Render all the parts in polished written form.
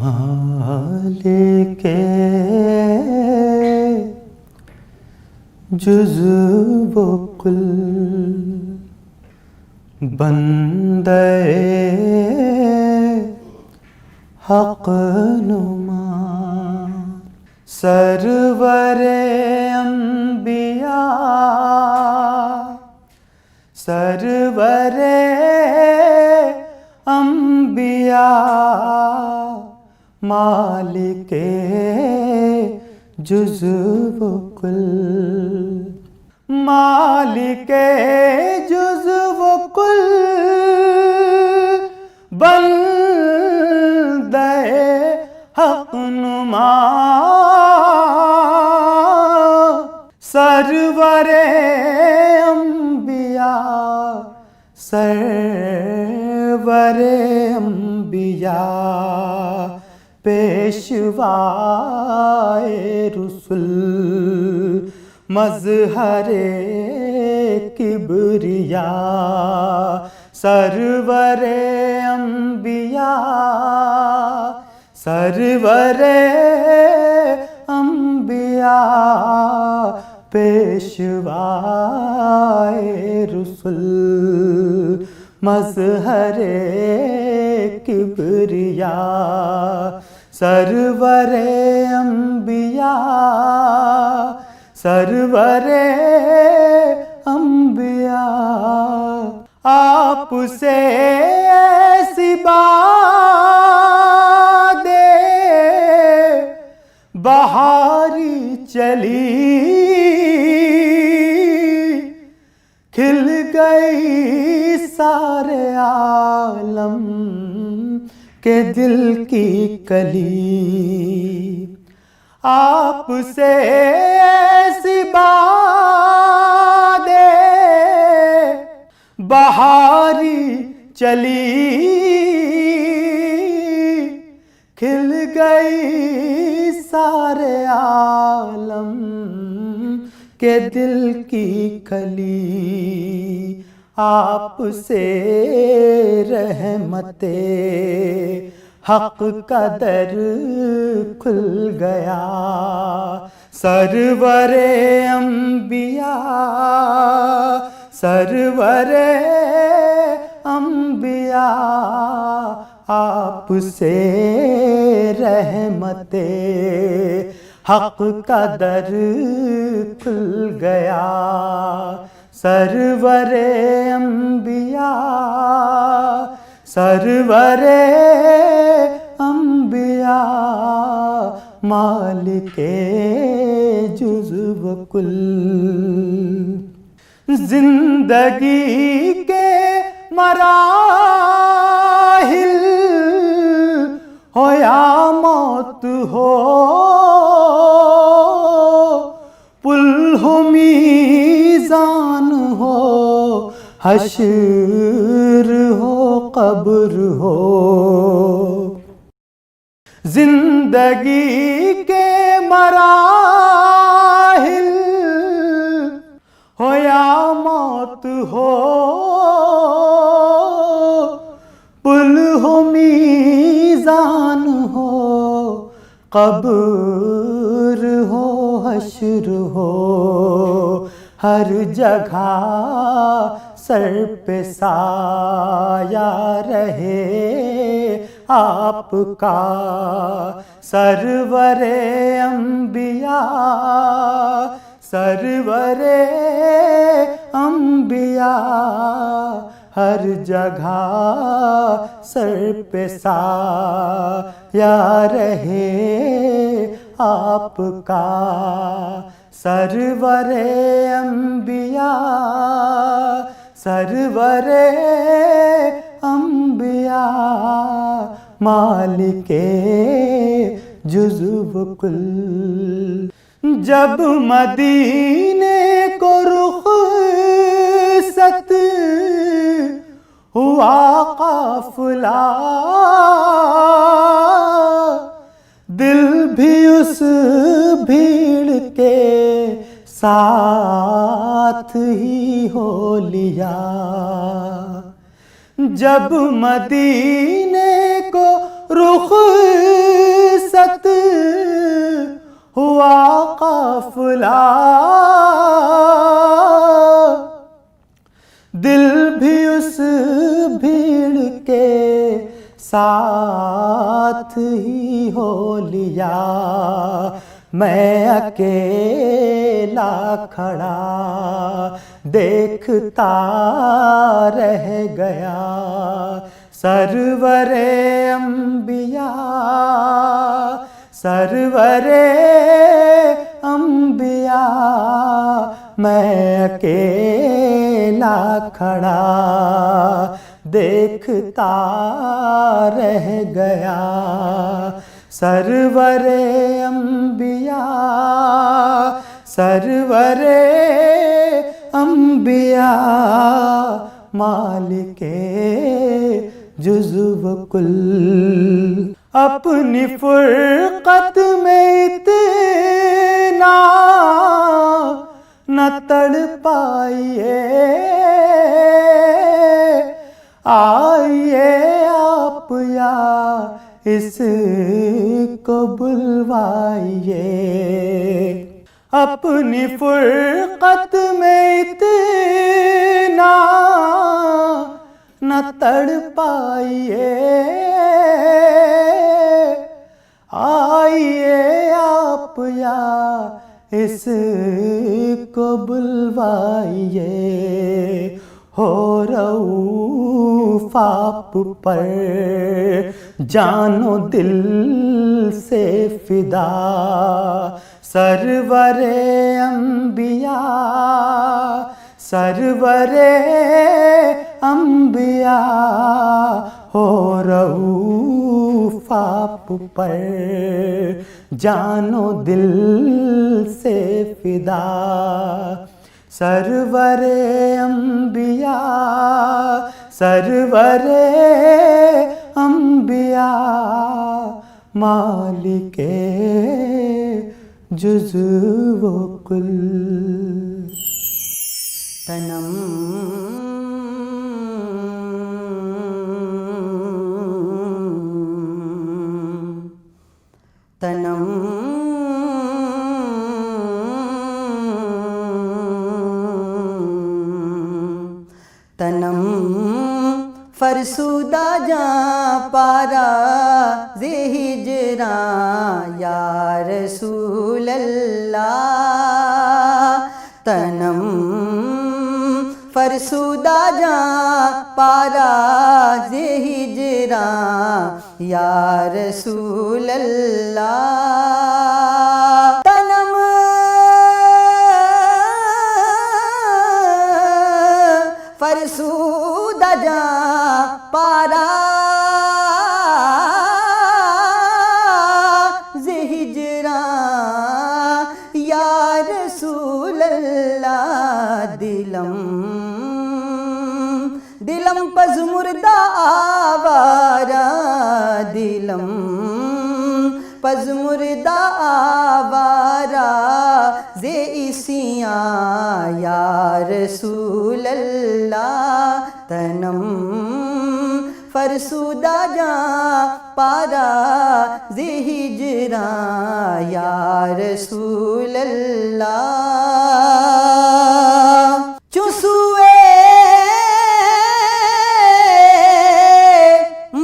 मालिके जुज़्व व कुल बंदे हक़ नुमा सरवरे अंबिया सरवरे अंबिया मालिके जुज़्व व कुल मालिके जुज़्व व कुल बंदे हक़ नुमा सरवरे अंबिया सरवरे अंबिया पेशवाए रुसुल मज़हरे किबरिया सरवरे अंबिया सरवरे अंबिया पेशवाए रुसुल मज़हरे किबरिया सरवरे अंबिया सरवरे अंबिया आपसे ऐसी बादे बहारी चली खिल गई सारे आलम के दिल की कली आपसे ऐसी बादे बहारी चली खिल गई सारे आलम के दिल की कली आपसे रहमते हक़ का दर खुल गया सरवरे अंबिया सरवरे अंबिया आपसे रहमते हक़ का दर खुल गया सरवरे अंबिया सरवरे अंबिया मालिके जुज़्व व कुल जिंदगी के मराहिल हो या मौत हो पुल हो मीज़ान हो हश्र हो कब्र हो जिंदगी के मराहिल हो या मौत हो पुल हो मीज़ान हो कब्र हो हश्र हो हर जगह सर पे साया रहे आपका सरवरे अंबिया सरवरे अंबिया हर जगह सर पे साया रहे आपका सरवरे अंबिया सरवरे अंबिया मालिके जुज़्व व कुल जब मदीने को रुख़सत हुआ काफ़िला दिल भी उस भीड़ के साथ ही हो लिया। जब मदीने को रुख काफिला, दिल भी उस भीड़ के साथ ही हो लिया। मैं अकेला खड़ा देखता रह गया। सरवरे अंबिया, सरवरे अंबिया, मैं अकेला खड़ा देखता रह गया। सरवरे अंबिया, सरवरे अंबिया, मालिके जुज़्व कुल। अपनी फुरकत में इतना न तड़ पाइए, आइए आप या इसको बुलवाइए। अपनी फुरकत में इतना न तड़ पाइए, आइए आप या इसको बुलवाइए। हो रऊफ़ आप पर जानो दिल से फिदा। सरवरे अंबिया, सरवरे अंबिया, हो रऊफ़ आप पर जानो दिल से फिदा। सरवरे अंबिया, सरवरे अंबिया, मालिके जुज़्व कुल। तनम तनम तनम फरसुदा जा पारा ज़े हिजरा या रसूल अल्लाह। तनम फरसुदा जा पारा ज़े हिजरा या रसूल अल्लाह। तनम फरसुदा जा पारा ज़े हिजरा या रसूल अल्लाह। दिलम दिलम पज़ मुर्दा आवारा, दिलम पज़ मुर्दा आवारा ज़े इसियाँ या रसूल अल्लाह। तनम फरसुदा जा पारा ज़े हिजरा या रसूल अल्लाह। चुसुए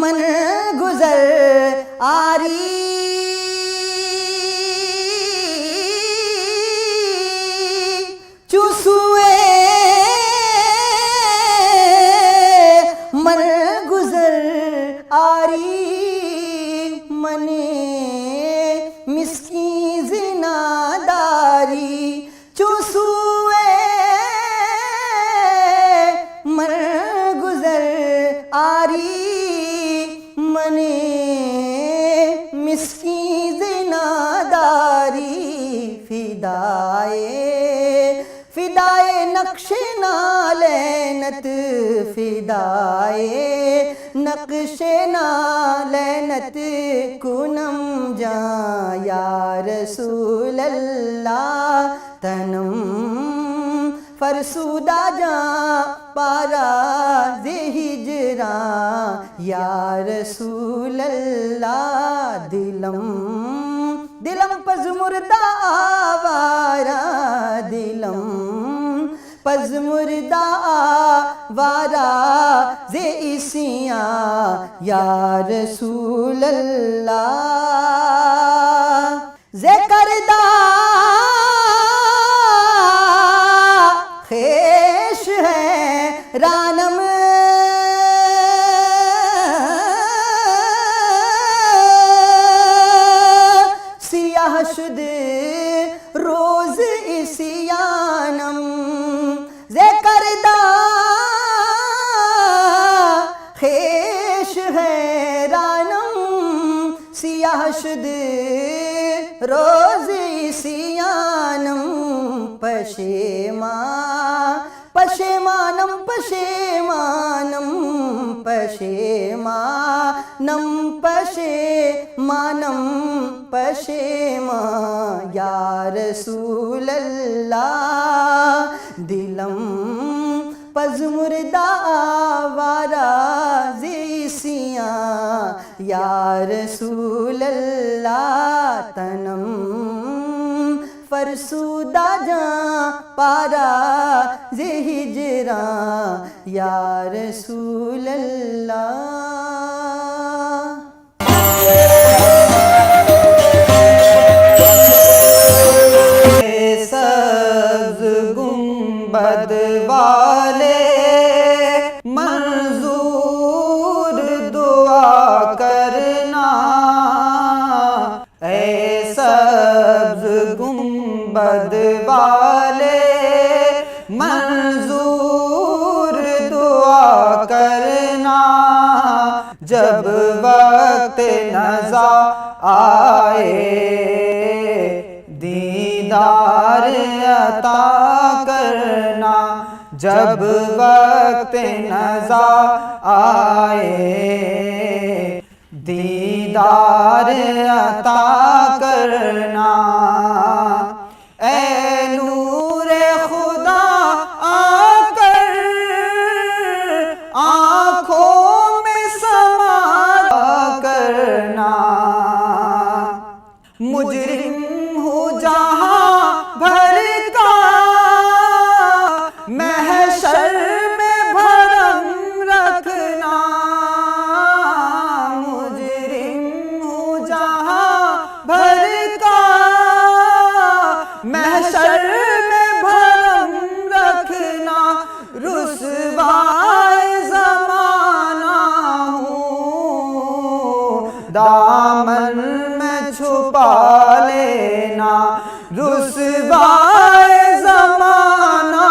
मन गुज़र आरी, चुसुए मन गुज़र आरी, मने मिस्की ज़िनादारी। चुसुए मन गुज़र आरी, मने मिस्की ज़िनादारी। फिदाए फिदाए नक्शे नालैनत, फिदाए नक्शे नालैनत कुनम जा या रसूल अल्लाह। तनम फरसुदा जा पारा ज़े हिजरा या रसूल अल्लाह। दिलम दिलम पज़मुर्दा आवारा, दिलम पज़मुर्दा आवारा ज़े इसियाँ या रसूल अल्लाह। ज़े करदा खेश है रानम, सियाह शुद रोज इसियानम। ज़े करदा खेश है रानम, सियाह शुद रोज इसियानम। पशेमा पशेमानम पशेमानम पशेमानम पशेमानम पशेमा या रसूल अल्लाह। दिलम पज़मुर्दा आवारा ज़े इसियाँ या रसूल अल्लाह। तनम फरसूदा जां पारा ज़े हिजरां या रसूल अल्लाह। सब्ज़ गुंबद वाले मंजूर दुआ करना, ऐ सब्ज़ गुंबद वाले मंजूर दुआ करना। जब वक्त नज़ा आए दीदार अता करना। जब वक्त नज़ा आए दीदार अता करना। ऐ नूरे खुदा आकर आँखों में समा करना। मुजरिम हूँ जहाँ भर का, महशर में भरम रखना। मुजरिम हूँ जहाँ भर का, महशर में भरम रखना। रुसवाए ज़माना हूँ, दामन में छुपा लेना। रुसवाए ज़माना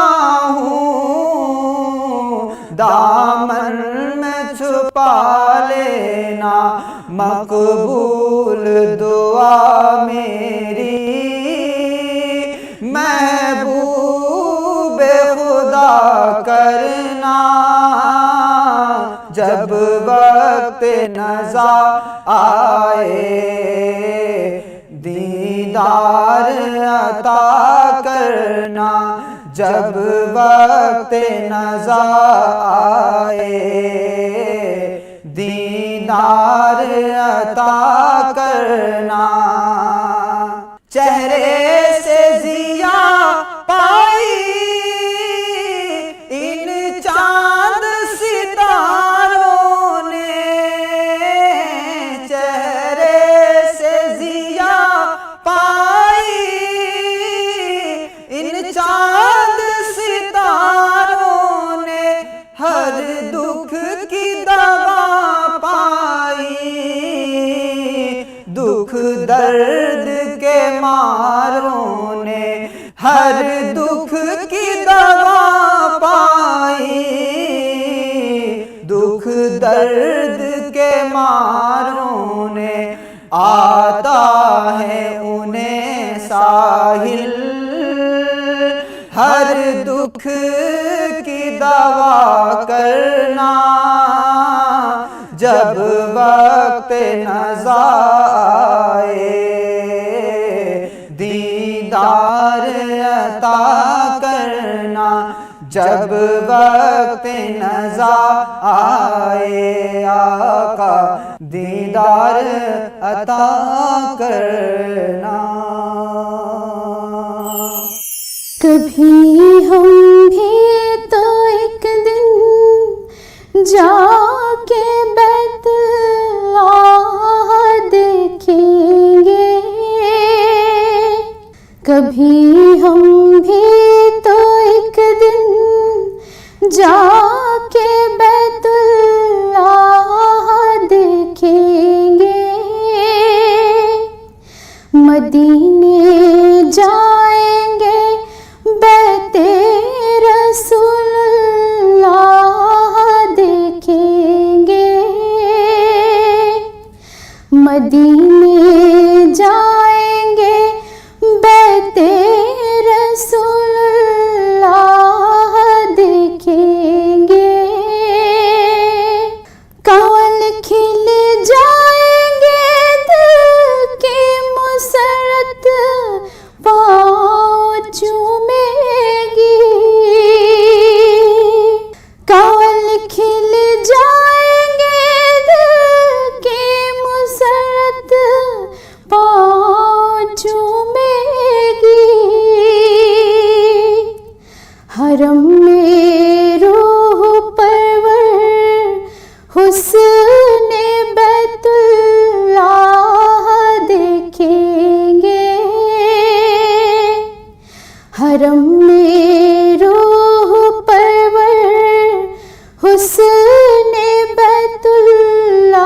हूँ, दामन में छुपा लेना। मकबूल दुआ मेरी महबूब खुदा करना। जब वक्त नज़ा आए दीदार अता करना। जब वक्त नज़ा आए दीदार अता करना। चेहरे से ज़िया पाई इन चांद सितारों ने। चेहरे से ज़िया पाई इन चांद सितारों ने। हर दुख की दवा पाई, दुख दर्द के मारों ने। हर दुख की दवा पाई, दुख दर्द के मारों ने। आता है उन्हें साहिल हर दुख की दवा करना। जब वक्त नज़ा आए दीदार अता करना। जब वक्त नज़ा आए आका दीदार अता करना। कभी हम भी तो एक दिन जाके बैतुल्लाह देखेंगे, कभी हम भी तो एक दिन जाके बैतुल्लाह देखेंगे। मदीने जाएंगे बैते रसूलुल्लाह देखेंगे, मदीने जाएंगे बैते रसूलुल्लाह देखेंगे। कंवल खिल जाएंगे दिल की मुसरत पाँव चूमेगी, कंवल खिल जाएंगे दिल की मुसरत पाँव चूमेगी। हरम में रूह परवर हुस्ने बैतुल्लाह देखेंगे, हरम में रूह परवर हुस्ने बैतुल्लाह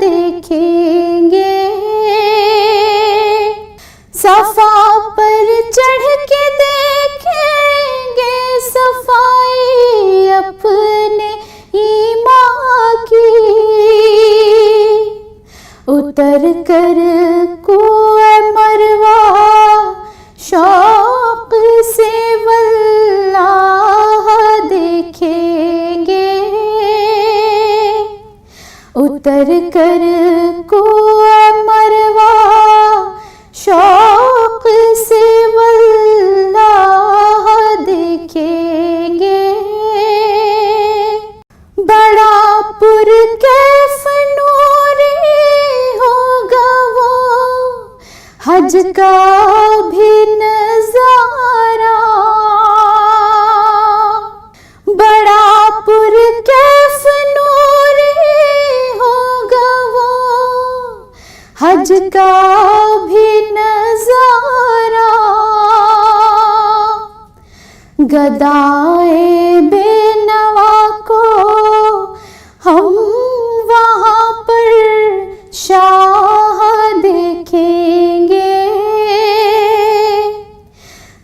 देखेंगे। सफा पर चढ़ के देखेंगे सफाई अपने ईमान की, उतर कर कुएं मरवा शौक से वल्लाह देखेंगे, उतर कर कुएं मरवा शौक से वल्लाह देखेंगे। बड़ा पुरकैफ नूरी होगा वो हज का भी नजारा, बड़ा पुरकैफ नूरी होगा वो हज का भी नजारा। गदाए बेनवा को हम वहाँ पर शाह देखेंगे,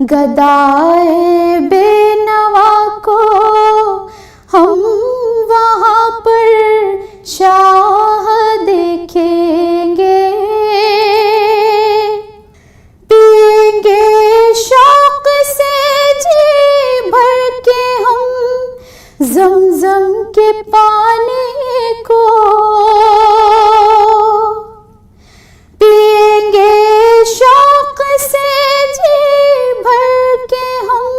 गदाए बेनवा को हम वहाँ पर शाह देखेंगे। पिएंगे शौक से जी भर के हम ज़मज़म के पानी को, पिएंगे शौक से जी भर के हम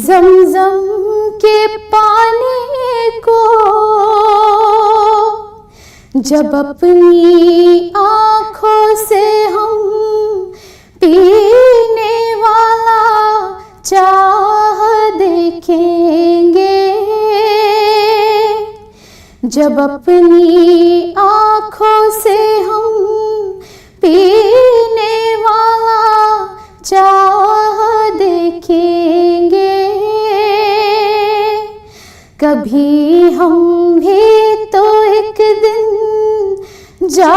ज़मज़म के पानी को। जब अपनी आँखों से हम पीने वाला चाह देखेंगे, जब अपनी आँखों से हम पीने वाला चाह देखेंगे। कभी हम भी तो एक दिन जा